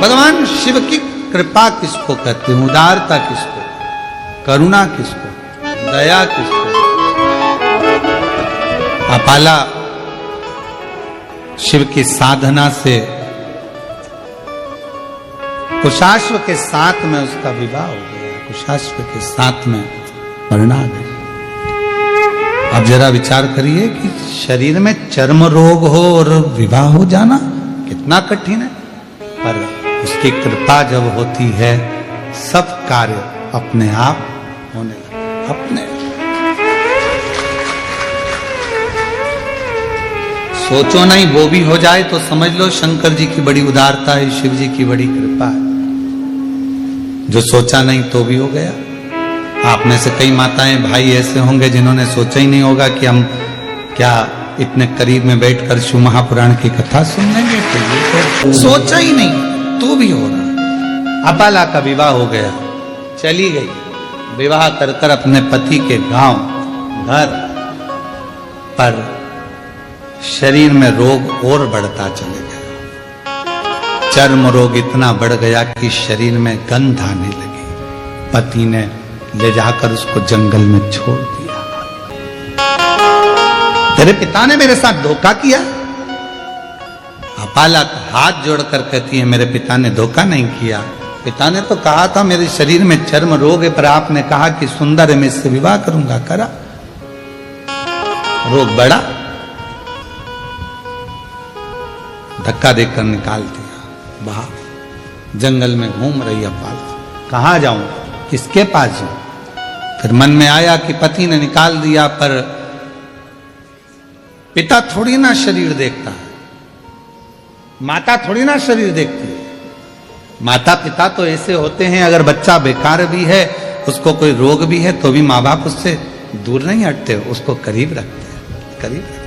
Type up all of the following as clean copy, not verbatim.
भगवान शिव की कृपा किसको कहते हैं, उदारता किसको, करुणा किसको, दया किसको। अपाला शिव की साधना से कुशाश्व के साथ में उसका विवाह हो गया, कुशाश्व के साथ में मरना गई। अब जरा विचार करिए कि शरीर में चर्म रोग हो और विवाह हो जाना कितना कठिन है, पर उसकी कृपा जब होती है सब कार्य अपने आप होने लगते, अपने। सोचो नहीं वो भी हो जाए तो समझ लो शंकर जी की बड़ी उदारता है, शिव जी की बड़ी कृपा है। जो सोचा नहीं तो भी हो गया। आप में से कई माताएं भाई ऐसे होंगे जिन्होंने सोचा ही नहीं होगा कि हम क्या इतने करीब में बैठकर शिव महापुराण की कथा सुन लेंगे, तो सोचा ही नहीं तो भी हो रहा। अपाला का विवाह हो गया, चली गई, विवाह कर कर अपने पति के गांव घर पर शरीर में रोग और बढ़ता चले गया। चर्म रोग इतना बढ़ गया कि शरीर में गंध आने लगी। पति ने ले जाकर उसको जंगल में छोड़ दिया। तेरे पिता ने मेरे साथ धोखा किया। अपाला हाथ जोड़कर कहती है मेरे पिता ने धोखा नहीं किया। पिता ने तो कहा था मेरे शरीर में चर्म रोग है, पर आपने कहा कि सुंदर है मैं इससे विवाह करूंगा, करा, रोग बढ़ा, धक्का देकर निकाल दिया बाहर। जंगल में घूम रही अपाला, कहां जाऊं, किसके पास जाऊं। फिर मन में आया कि पति ने निकाल दिया, पर पिता थोड़ी ना शरीर देखता है, माता थोड़ी ना शरीर देखती है। माता पिता तो ऐसे होते हैं, अगर बच्चा बेकार भी है, उसको कोई रोग भी है, तो भी माँ बाप उससे दूर नहीं हटते, उसको करीब रखते हैं, करीब रखते हैं।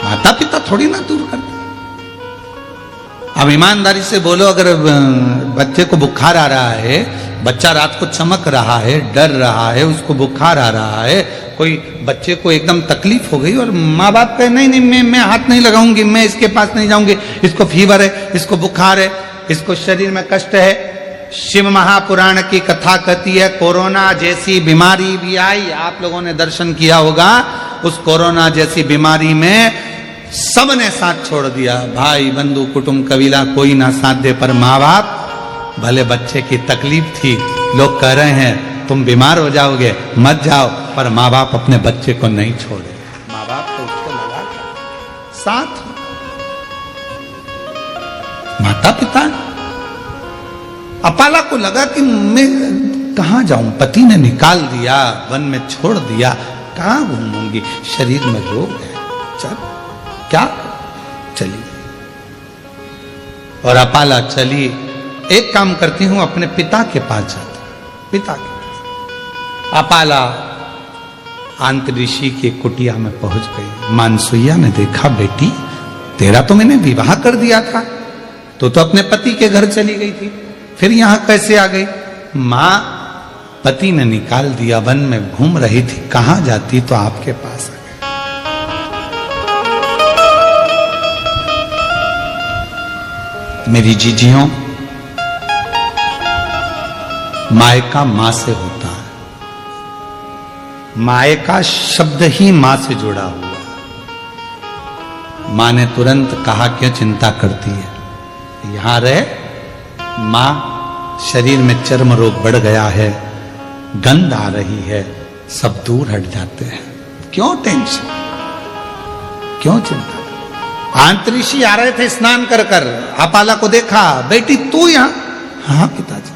माता पिता थोड़ी ना दूर करते। अब ईमानदारी से बोलो, अगर बच्चे को बुखार आ रहा है, बच्चा रात को चमक रहा है, डर रहा है, उसको बुखार आ रहा है, कोई बच्चे को एकदम तकलीफ हो गई और माँ बाप कहे नहीं नहीं मैं हाथ नहीं लगाऊंगी, मैं इसके पास नहीं जाऊंगी, इसको फीवर है, इसको बुखार है, इसको शरीर में कष्ट है। शिव महापुराण की कथा कहती है कोरोना जैसी बीमारी भी आई, आप लोगों ने दर्शन किया होगा। उस कोरोना जैसी बीमारी में सबने साथ छोड़ दिया, भाई बंधु कुटुंब कबीला कोई ना साथ दे, पर माँ बाप, भले बच्चे की तकलीफ थी, लोग कह रहे हैं तुम बीमार हो जाओगे मत जाओ, पर माँ बाप अपने बच्चे को नहीं छोड़े। माँ बाप तो उसको लगा साथ, माता पिता। अपाला को लगा कि मैं कहां जाऊं, पति ने निकाल दिया, वन में छोड़ दिया, कहां घूमूंगी, शरीर में रोग है, चल क्या, चली। और अपाला चली, एक काम करती हूं अपने पिता के पास जाती, पिता के पास। अपाला आंतऋषि की कुटिया में पहुंच गई। मानसुइया ने देखा बेटी तेरा तो मैंने विवाह कर दिया था, तो अपने पति के घर चली गई थी, फिर यहां कैसे आ गई। मां, पति ने निकाल दिया, वन में घूम रही थी, कहां जाती तो आपके पास आ गई। मेरी जीजियों, मायका मां से होता है, मायका शब्द ही मां से जुड़ा हुआ है। मां ने तुरंत कहा क्यों चिंता करती है, यहां रहे। मां, शरीर में चर्म रोग बढ़ गया है, गंध आ रही है, सब दूर हट जाते हैं, क्यों टेंशन, क्यों चिंता। आंतऋषि आ रहे थे स्नान कर कर, अपाला को देखा, बेटी तू यहां, हाँ पिताजी।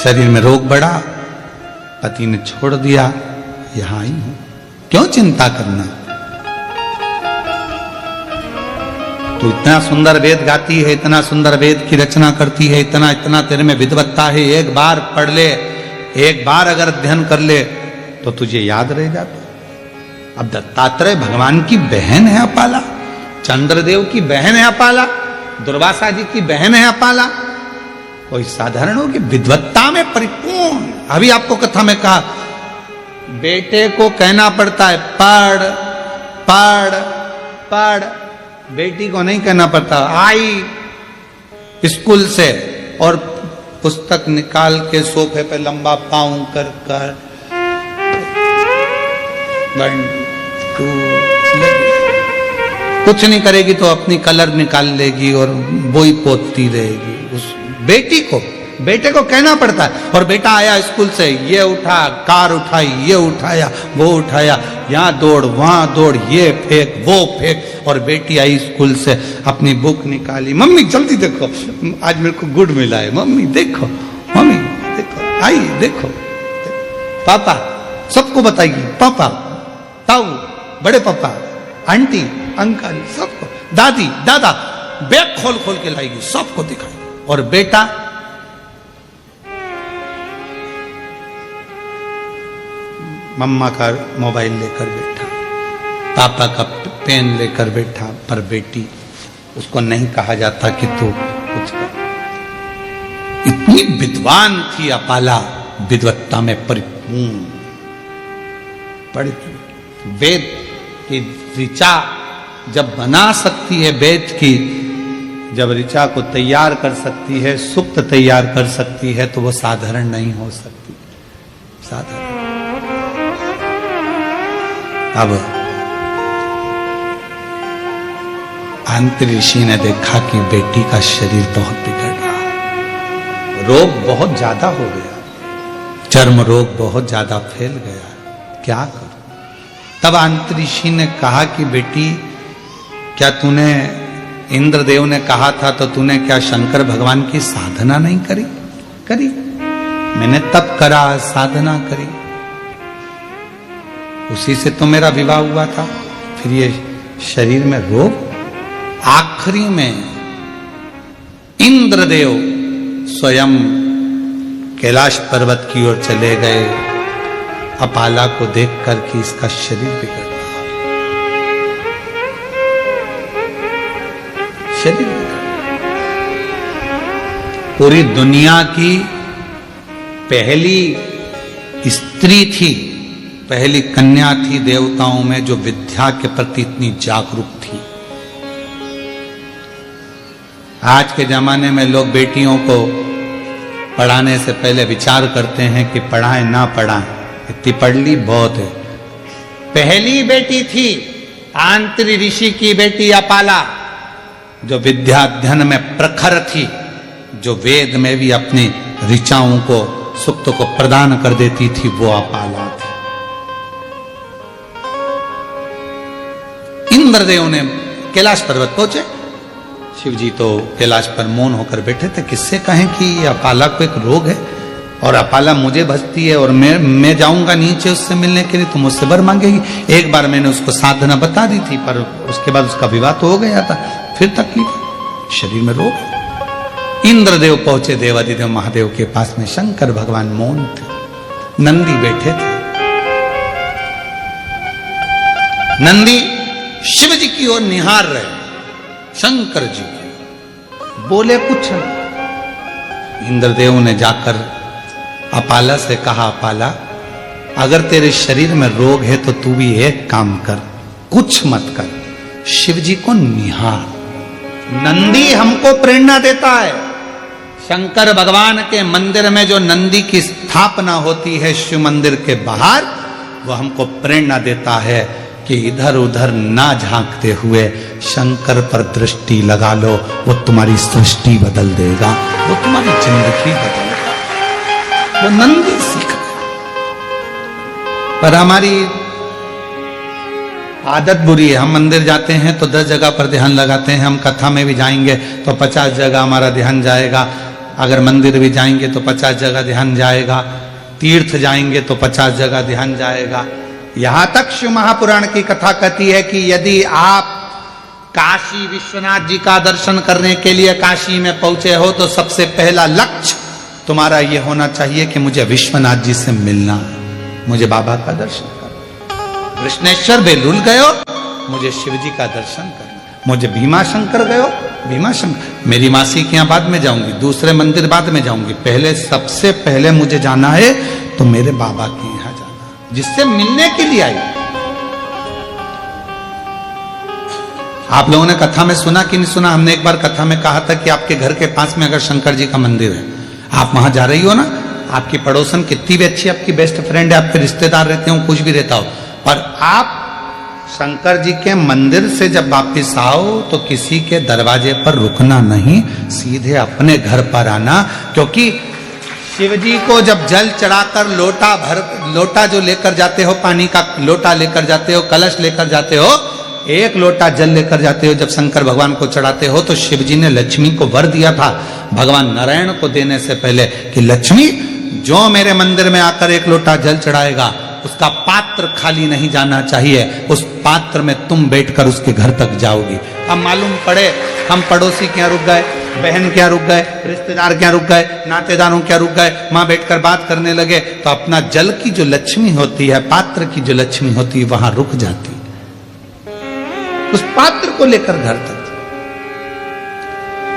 शरीर में रोग बढ़ा, पति ने छोड़ दिया, यहां ही हूं, क्यों चिंता करना। तू इतना सुंदर वेद गाती है, इतना सुंदर वेद की रचना करती है, इतना इतना तेरे में विद्वत्ता है, एक बार पढ़ ले, एक बार अगर अध्ययन कर ले तो तुझे याद रह जाता। अब दत्तात्रेय भगवान की बहन है अपाला, चंद्रदेव की बहन है अपाला, दुर्वासा जी की बहन है अपाला, कोई साधारण हो कि विद्वत्ता में परिपूर्ण। अभी आपको कथा में कहा, बेटे को कहना पड़ता है पढ़ पढ़ पढ़, बेटी को नहीं कहना पड़ता। आई स्कूल से और पुस्तक निकाल के सोफे पे लंबा पाँव कर कर 1 2 कुछ नहीं करेगी तो अपनी कलर निकाल लेगी और बोई पोतती रहेगी। उस बेटे को कहना पड़ता है। और बेटा आया स्कूल से, ये उठा, कार उठाई, ये उठाया, वो उठाया, यहाँ दौड़ वहां दौड़, ये फेंक वो फेंक। और बेटी आई स्कूल से, अपनी बुक निकाली, मम्मी जल्दी देखो आज मेरे को गुड मिला है, मम्मी देखो, मम्मी देखो, आई देखो, पापा सबको बताएगी, पापा ताऊ, बड़े पापा, आंटी, अंकल, सबको, दादी दादा, बैग खोल खोल के लाएगी, सबको दिखाएगी। और बेटा मम्मा का मोबाइल लेकर बैठा, पापा का पेन लेकर बैठा, पर बेटी उसको नहीं कहा जाता कि तू कुछ कर। इतनी विद्वान थी अपाला, विद्वत्ता में परिपूर्ण, पढ़ती, वेद की ऋचा जब बना सकती है, वेद की जब ऋचा को तैयार कर सकती है, सुक्त तैयार कर सकती है, तो वो साधारण नहीं हो सकती, साधारण। अब अंत ऋषि ने देखा कि बेटी का शरीर बहुत बिगड़ रहा, रोग बहुत ज्यादा हो गया, चर्म रोग बहुत ज्यादा फैल गया, क्या करूं? तब अंत ऋषि ने कहा कि बेटी, क्या तूने, इंद्रदेव ने कहा था तो तूने क्या शंकर भगवान की साधना नहीं करी? करी, मैंने तप करा, साधना करी, उसी से तो मेरा विवाह हुआ था। फिर ये शरीर में रोग। आखिरी में इंद्रदेव स्वयं कैलाश पर्वत की ओर चले गए, अपाला को देखकर कि इसका शरीर बिगड़ रहा, शरीर बिगड़। पूरी दुनिया की पहली स्त्री थी, पहली कन्या थी देवताओं में जो विद्या के प्रति इतनी जागरूक थी। आज के जमाने में लोग बेटियों को पढ़ाने से पहले विचार करते हैं कि पढ़ाएं ना पढ़ाएं, इतनी पढ़ ली बहुत है। पहली बेटी थी आंत्री ऋषि की बेटी अपाला, जो विद्या अध्ययन में प्रखर थी, जो वेद में भी अपनी ऋचाओं को, सुक्त को प्रदान कर देती थी, वो अपाला थी। इंद्रदेव ने कैलाश पर्वत पहुंचे, शिव जी तो कैलाश पर मौन होकर बैठे थे। किससे कहें कि अपाला को एक रोग है और अपाला मुझे भजती है और मैं जाऊंगा नीचे उससे मिलने के लिए तो मुझसे वर मांगेगी। एक बार मैंने उसको साधना बता दी थी, पर उसके बाद उसका विवाह तो हो गया था, फिर तकलीफ, शरीर में रोग है। इंद्रदेव पहुंचे देवादिदेव महादेव के पास में, शंकर भगवान मौन थे, नंदी बैठे थे। नंदी शिव जी की ओर निहार रहे, शंकर जी की, बोले कुछ नहीं। इंद्रदेव ने जाकर अपाला से कहा, अपाला अगर तेरे शरीर में रोग है तो तू भी एक काम कर, कुछ मत कर, शिव जी को निहार। नंदी हमको प्रेरणा देता है। शंकर भगवान के मंदिर में जो नंदी की स्थापना होती है शिव मंदिर के बाहर, वो हमको प्रेरणा देता है कि इधर उधर ना झांकते हुए शंकर पर दृष्टि लगा लो, वो तुम्हारी सृष्टि बदल देगा, वो तुम्हारी जिंदगी बदल देगा। वो नंदी सीख गया। पर हमारी आदत बुरी है, हम मंदिर जाते हैं तो 10 जगह पर ध्यान लगाते हैं, हम कथा में भी जाएंगे तो 50 जगह हमारा ध्यान जाएगा, अगर मंदिर भी जाएंगे तो 50 जगह ध्यान जाएगा, तीर्थ जाएंगे तो 50 जगह ध्यान जाएगा। यहां तक शिव महापुराण की कथा कहती है कि यदि आप काशी विश्वनाथ जी का दर्शन करने के लिए काशी में पहुंचे हो तो सबसे पहला लक्ष्य तुम्हारा यह होना चाहिए कि मुझे विश्वनाथ जी से मिलना है, मुझे बाबा का दर्शन करना। कृष्णेश्वर बेलूल गए हो, मुझे शिव जी का दर्शन करना। मुझे भीमा शंकर गए हो, भीमा शंकर, मेरी मासी के यहाँ बाद में जाऊंगी, दूसरे मंदिर बाद में जाऊंगी, पहले सबसे पहले मुझे जाना है तो मेरे बाबा के यहाँ जाना, जिससे मिलने के लिए आई। आप लोगों ने कथा में सुना कि नहीं सुना? हमने एक बार कथा में कहा था कि आपके घर के पास में अगर शंकर जी का मंदिर है, आप वहां जा रही हो ना, आपकी पड़ोसन कितनी भी अच्छी आपकी बेस्ट फ्रेंड है, आपके रिश्तेदार रहते हो, कुछ भी रहता हो, और आप शंकर जी के मंदिर से जब वापिस आओ तो किसी के दरवाजे पर रुकना नहीं, सीधे अपने घर पर आना। क्योंकि शिव जी को जब जल चढ़ाकर लोटा जो लेकर जाते हो, पानी का लोटा लेकर जाते हो, कलश लेकर जाते हो, एक लोटा जल लेकर जाते हो, जब शंकर भगवान को चढ़ाते हो तो शिव जी ने लक्ष्मी को वर दिया था भगवान नारायण को देने से पहले कि लक्ष्मी जो मेरे मंदिर में आकर एक लोटा जल चढ़ाएगा उसका पात्र खाली नहीं जाना चाहिए, उस पात्र में तुम बैठकर उसके घर तक जाओगी। अब मालूम पड़े हम पड़ोसी के यहाँ रुक गए, बहन के यहाँ रुक गए, रिश्तेदार के यहाँ रुक गए, नातेदारों के यहाँ रुक गए, वहां बैठकर बात करने लगे, तो अपना जल की जो लक्ष्मी होती है, पात्र की जो लक्ष्मी होती है, वहां रुक जाती, उस पात्र को लेकर घर तक।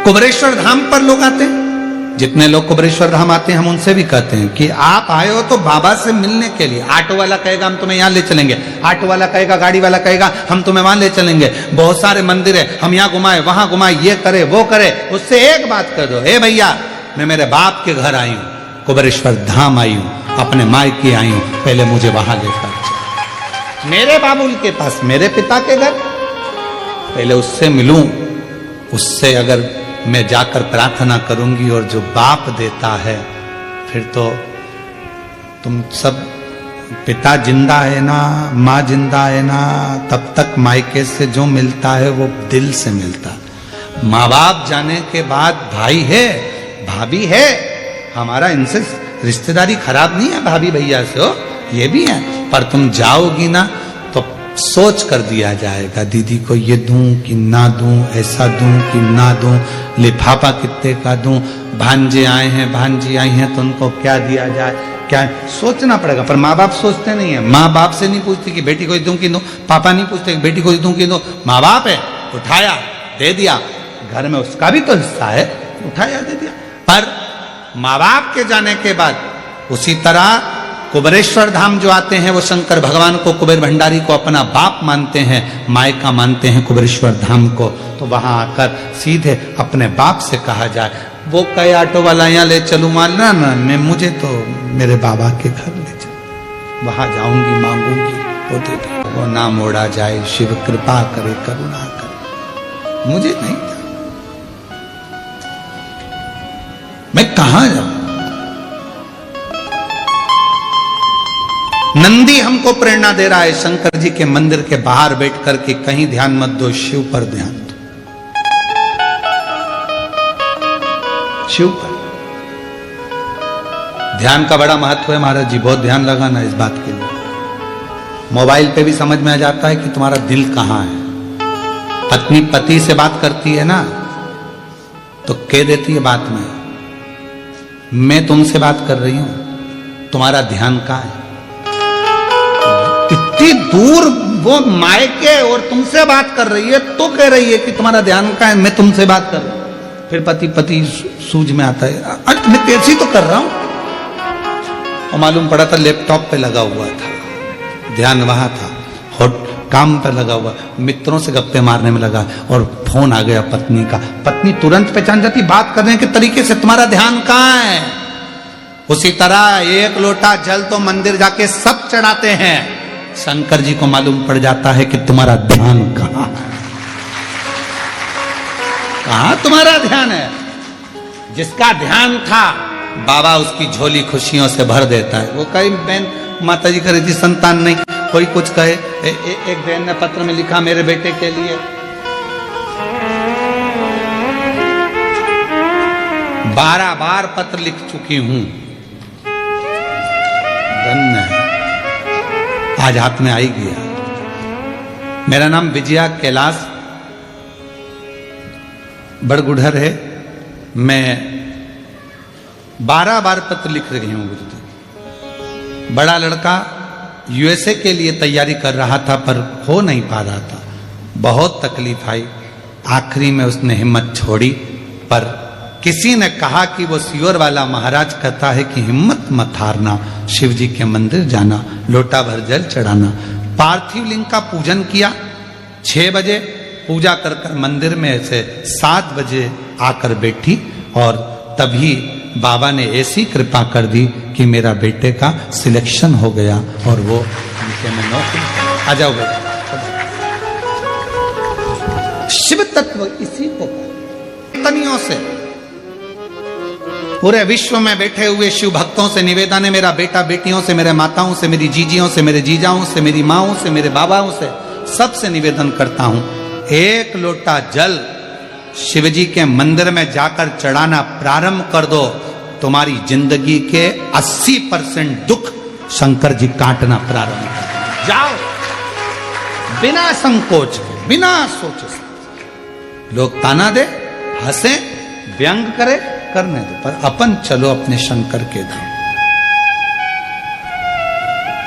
कुबरेश्वर धाम पर लोग आते हैं, जितने लोग कुबरेश्वर धाम आते हैं हम उनसे भी कहते हैं कि आप आए हो तो बाबा से मिलने के लिए। ऑटो वाला कहेगा हम तुम्हें यहाँ ले चलेंगे, ऑटो वाला कहेगा, गाड़ी वाला कहेगा हम तुम्हें वहां ले चलेंगे, बहुत सारे मंदिर है, हम यहाँ घुमाए वहां घुमाए, ये करे वो करे। उससे एक बात कर दो, हे भैया मैं मेरे बाप के घर आई हूँ, कुबरेश्वर धाम आई हूँ, अपने मायके आई हूँ, पहले मुझे वहां लेकर चलो, मेरे बाबुल के पास, मेरे पिता के घर, पहले उससे मिलूं, उससे अगर मैं जाकर प्रार्थना करूंगी और जो बाप देता है, फिर तो तुम सब, पिता जिंदा है ना, माँ जिंदा है ना, तब तक मायके से जो मिलता है वो दिल से मिलता। माँ बाप जाने के बाद भाई है, भाभी है, हमारा इनसे रिश्तेदारी खराब नहीं है, भाभी भैया से हो, ये भी है, पर तुम जाओगी ना तो सोच कर दिया जाएगा, दीदी को ये दूं कि ना दूं, ऐसा दूं कि ना दूं, लिफाफा कितने का दूं, भांजे आए हैं, भांजी आई हैं तो उनको क्या दिया जाए, क्या सोचना पड़ेगा। पर माँ बाप सोचते नहीं है, माँ बाप से नहीं पूछती कि बेटी को दूं कि दूं, पापा नहीं पूछते कि बेटी को दूं कि दूं, माँ बाप है, उठाया दे दिया, घर में उसका भी तो हिस्सा है, उठाया दे दिया। पर माँ बाप के जाने के बाद उसी तरह कुबरेश्वर धाम जो आते हैं वो शंकर भगवान को, कुबेर भंडारी को अपना बाप मानते हैं, मायका मानते हैं कुबरेश्वर धाम को, तो वहां आकर सीधे अपने बाप से कहा जाए, वो कहे ऑटो वाला यहाँ ले चलूँ, मानना ना, मैं मुझे तो मेरे बाबा के घर ले चलो, वहां जाऊंगी, मांगूंगी, वो दे दे, वो ना मोड़ा जाए, शिव कृपा करे, करुणा करे, मुझे नहीं था, मैं कहां जाऊं। नंदी हमको प्रेरणा दे रहा है शंकर जी के मंदिर के बाहर बैठ कर के, कहीं ध्यान मत दो, शिव पर ध्यान दो, शिव पर ध्यान का बड़ा महत्व है महाराज जी, बहुत ध्यान लगाना इस बात के लिए। मोबाइल पे भी समझ में आ जाता है कि तुम्हारा दिल कहां है। पत्नी पति से बात करती है ना तो कह देती है बात में, मैं तुमसे बात कर रही हूं, तुम्हारा ध्यान कहां है। इतनी दूर वो मायके और तुमसे बात कर रही है तो कह रही है कि तुम्हारा ध्यान कहां है, मैं तुमसे बात कर रहा हूं। फिर पति सूझ में आता है, मैं कैसी तो कर रहा हूं, और मालूम पड़ा था लैपटॉप पे लगा हुआ था, ध्यान वहां था, काम पर लगा हुआ, मित्रों से गप्पे मारने में लगा, और फोन आ गया पत्नी का। पत्नी तुरंत पहचान जाती बात करने के तरीके से, तुम्हारा ध्यान कहां है। उसी तरह एक लोटा जल तो मंदिर जाके सब चढ़ाते हैं, शंकर जी को मालूम पड़ जाता है कि तुम्हारा ध्यान कहां है, कहां तुम्हारा ध्यान है। जिसका ध्यान था बाबा उसकी झोली खुशियों से भर देता है। वो कई बहन माता जी कह रही थी संतान नहीं, कोई कुछ कहे, एक बहन ने पत्र में लिखा मेरे बेटे के लिए, 12 बार पत्र लिख चुकी हूं, धन्य है, आज हाथ में आई गया। मेरा नाम विजया कैलाश बड़गुढ़र है, मैं 12 बार पत्र लिख रही हूं गुरुदेव। बड़ा लड़का यूएसए के लिए तैयारी कर रहा था पर हो नहीं पा रहा था, बहुत तकलीफ आई, आखिरी में उसने हिम्मत छोड़ी। पर किसी ने कहा कि वो सियोर वाला महाराज कहता है कि हिम्मत मत हारना, शिव जी के मंदिर जाना, लोटा भर जल चढ़ाना। पार्थिव लिंग का पूजन किया, 6 बजे पूजा कर कर मंदिर में से 7 बजे आकर बैठी और तभी बाबा ने ऐसी कृपा कर दी कि मेरा बेटे का सिलेक्शन हो गया और वो उनके में नौकरी। आ जाओ बेटा। शिव तत्व इसी को तनियों से पूरे विश्व में बैठे हुए शिव भक्तों से निवेदन है, मेरा बेटा बेटियों से, मेरे माताओं से, मेरी जीजियों से, मेरे जीजाओं से, मेरी माओं से, मेरे बाबाओं से, सबसे निवेदन करता हूं, 1 लोटा जल शिवजी के मंदिर में जाकर चढ़ाना प्रारंभ कर दो। तुम्हारी जिंदगी के 80% दुख शंकर जी काटना प्रारंभ कर जाओ, बिना संकोच के, बिना सोचे समझे। लोग ताना दे, हंसे, व्यंग करे, करने दो, पर अपन चलो अपने शंकर के धाम,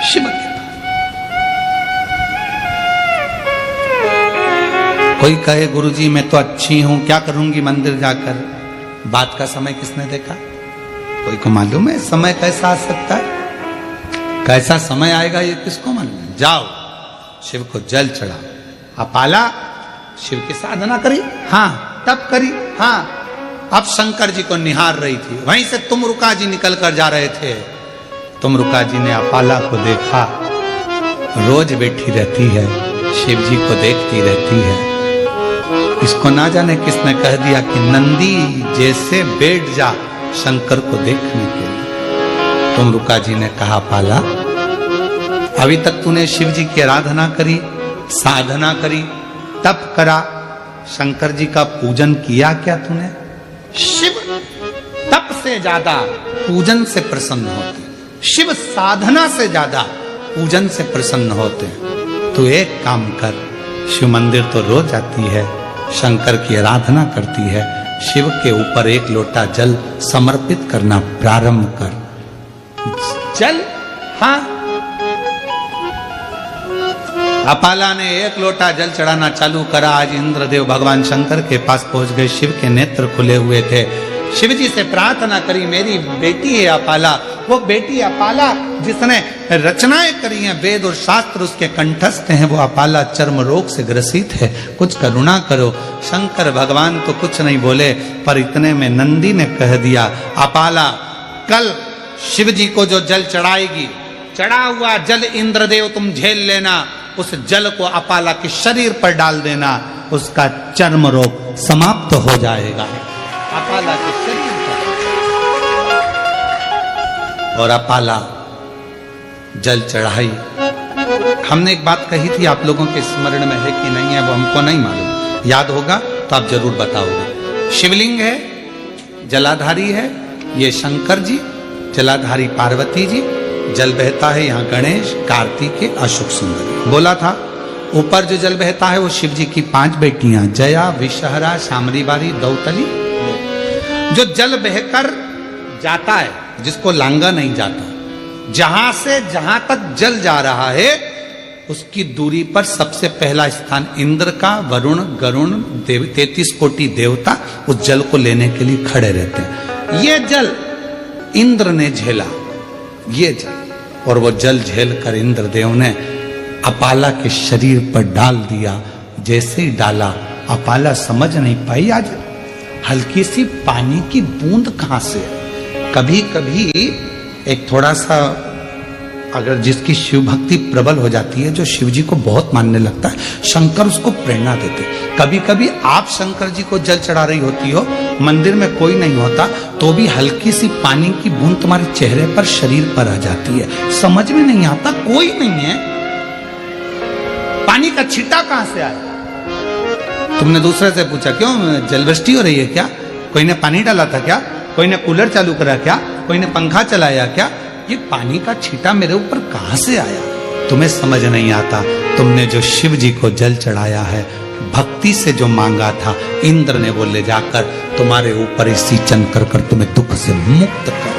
शिव के धाम। कोई कहे गुरुजी मैं तो अच्छी हूं, क्या करूंगी मंदिर जाकर। बात का समय किसने देखा? कोई को मालूम है समय कैसा आ सकता है? कैसा समय आएगा ये किसको मालूम है? जाओ शिव को जल चढ़ाओ। अपाला शिव की साधना करी, हाँ तब करी, हाँ। अब शंकर जी को निहार रही थी, वहीं से तुमरुका जी निकल कर जा रहे थे। तुमरुका जी ने अपाला को देखा, रोज बैठी रहती है, शिव जी को देखती रहती है। इसको ना जाने किसने कह दिया कि नंदी जैसे बैठ जा शंकर को देखने के लिए। तुमरुका जी ने कहा, अपाला अभी तक तूने शिव जी की आराधना करी, साधना करी, तप करा, शंकर जी का पूजन किया क्या तूने? शिव तप से ज्यादा पूजन से प्रसन्न होते, शिव साधना से ज्यादा पूजन से प्रसन्न होते। तो एक काम कर, शिव मंदिर तो रोज जाती है, शंकर की आराधना करती है, शिव के ऊपर 1 लोटा जल समर्पित करना प्रारंभ कर। जल, हाँ। अपाला ने 1 लोटा जल चढ़ाना चालू करा। आज इंद्रदेव भगवान शंकर के पास पहुंच गए, शिव के नेत्र खुले हुए थे। शिव जी से प्रार्थना करी, मेरी बेटी है अपाला, वो बेटी अपाला जिसने रचनाएं करी हैं, वेद और शास्त्र उसके कंठस्थ हैं, वो अपाला चर्म रोग से ग्रसित है, कुछ करुणा करो। शंकर भगवान तो कुछ नहीं बोले, पर इतने में नंदी ने कह दिया, अपाला कल शिव जी को जो जल चढ़ाएगी, चढ़ा हुआ जल इंद्रदेव तुम झेल लेना, उस जल को अपाला के शरीर पर डाल देना, उसका चर्म रोग समाप्त हो जाएगा। अपाला के शरीर पर, और अपाला जल चढ़ाई। हमने एक बात कही थी, आप लोगों के स्मरण में है कि नहीं है वो हमको नहीं मालूम, याद होगा तो आप जरूर बताओगे। शिवलिंग है, जलाधारी है, ये शंकर जी, जलाधारी पार्वती जी, जल बहता है यहाँ गणेश, कार्तिकेय, अशोक सुंदरी। बोला था ऊपर जो जल बहता है वो शिव जी की 5 बेटियां, जया, विषहरा, शामरी बारी, दौतली। जो जल बहकर जाता है, जिसको लांगा नहीं जाता, जहां से जहां तक जल जा रहा है उसकी दूरी पर सबसे पहला स्थान इंद्र का, वरुण, गरुण, 33 कोटि देवता उस जल को लेने के लिए खड़े रहते हैं। ये जल इंद्र ने झेला, ये जल, और वो जल झेल कर इंद्रदेव ने अपाला के शरीर पर डाल दिया। जैसे ही डाला, अपाला समझ नहीं पाई आज हल्की सी पानी की बूंद कहां से। कभी कभी एक थोड़ा सा, अगर जिसकी शिव भक्ति प्रबल हो जाती है, जो शिव जी को बहुत मानने लगता है, शंकर उसको प्रेरणा देते। कभी कभी आप शंकर जी को जल चढ़ा रही होती हो, मंदिर में कोई नहीं होता, तो भी हल्की सी पानी की बूंद तुम्हारे चेहरे पर, शरीर पर आ जाती है, समझ में नहीं आता, कोई नहीं है, पानी का छींटा कहां से आया? तुमने दूसरे से पूछा, क्यों जलवृष्टि हो रही है क्या? कोई ने पानी डाला था क्या? कोई ने कूलर चालू करा क्या? कोई ने पंखा चलाया क्या? ये पानी का छींटा मेरे ऊपर कहां से आया? तुम्हें समझ नहीं आता। तुमने जो शिव जी को जल चढ़ाया है, भक्ति से जो मांगा था, इंद्र ने वो ले जाकर तुम्हारे ऊपर ही सिंचन कर तुम्हें दुख से मुक्त कर